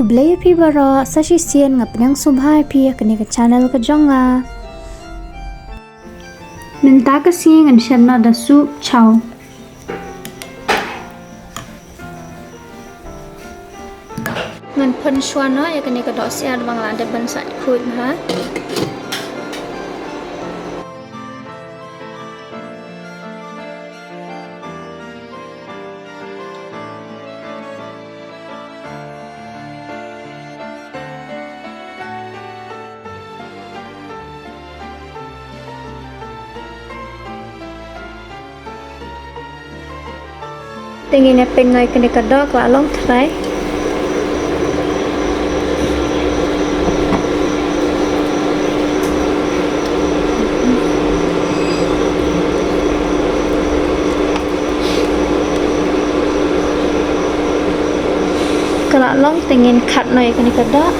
kublay pi bara sashi sian ngap nang subhai pi kani ka channel ka jonga. Minta ka sing an shanna da soup chow. Ngan pun shwana ya kani ka dok sian bangla de ban sat khut ha. Tingin na pengoy kani ka dok la long try. Kalau long tingin cut noy kani ka dok.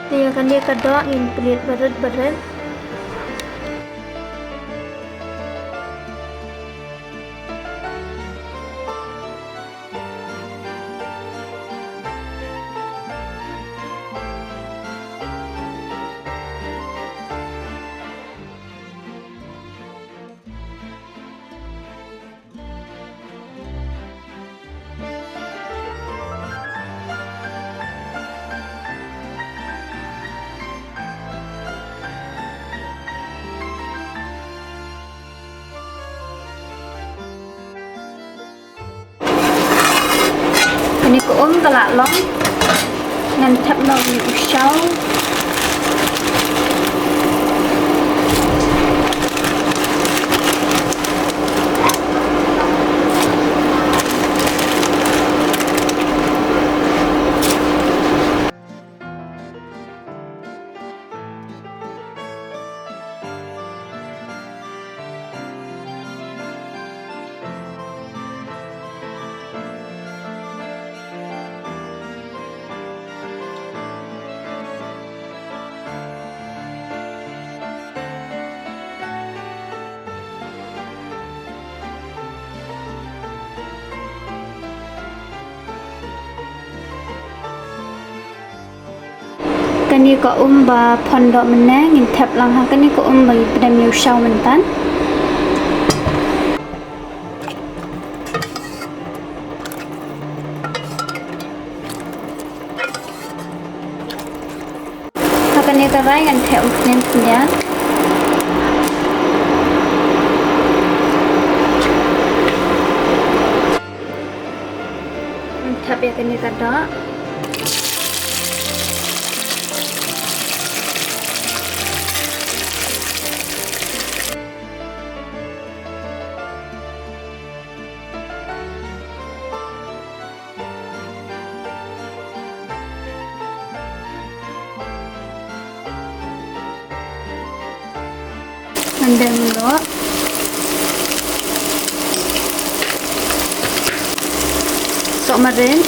Dia akan dia kedok ingin pelit berat-berat. Ini ko kalak long ngan thap no ni usau. Kani ko ba pondok menang in tap lang ha kani ko bagi pedam liu shau mentan. Ha kani ka rai ngan tap nen penyan. Tap ya kani ka dok. Mendem dulu. Sok marin.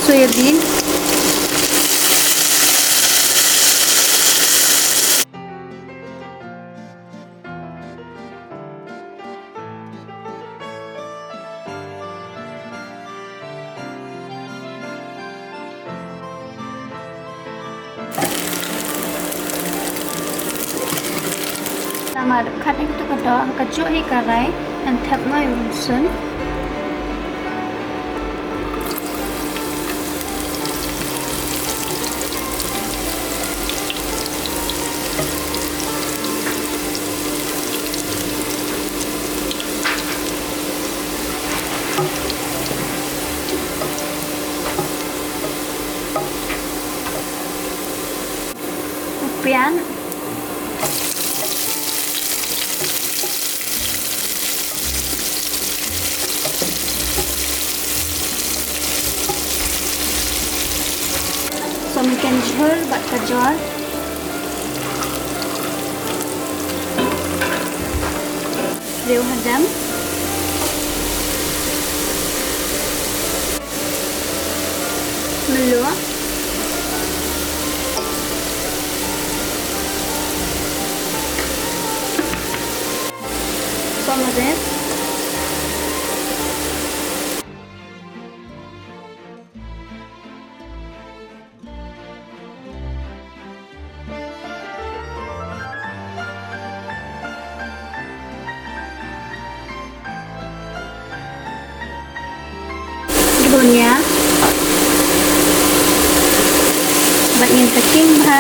Soybean. Sama dekat itu kedua kejuk hikarai dan tap mai unsun. Upian झोल bat kajol. Riu hadam. Melua. Somadet. Dunia. Bạn nhìn thật kim ha.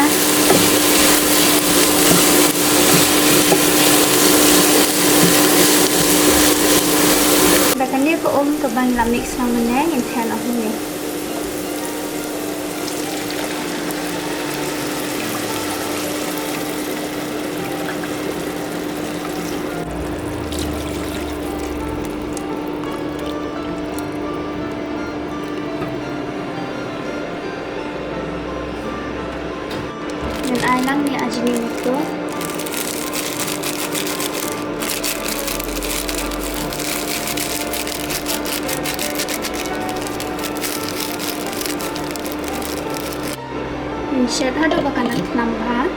Bahkan dia ko ke bang la mix lang meneng in ten of ni. Dan ai lang ni ajini nito. Shet ada bakal nambah.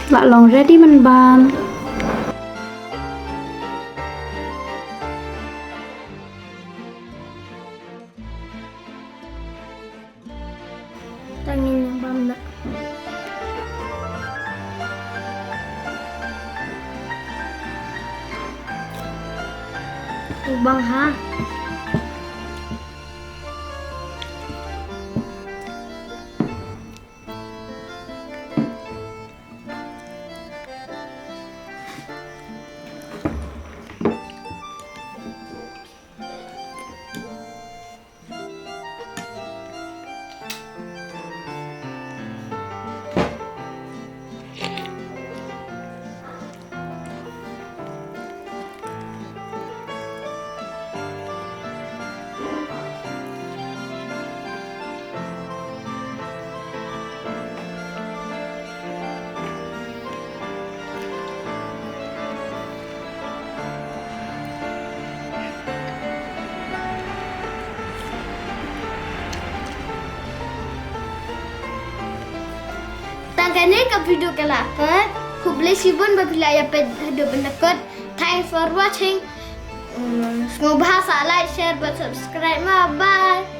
Lạ lòng ready mình bàn. Tangin yang bam nak. Ubang ha. Tangkane ka video kelakar, kublai sibun babila ya ped hado benakot. Thanks for watching. Semua bahasa like, share, subscribe. Bye.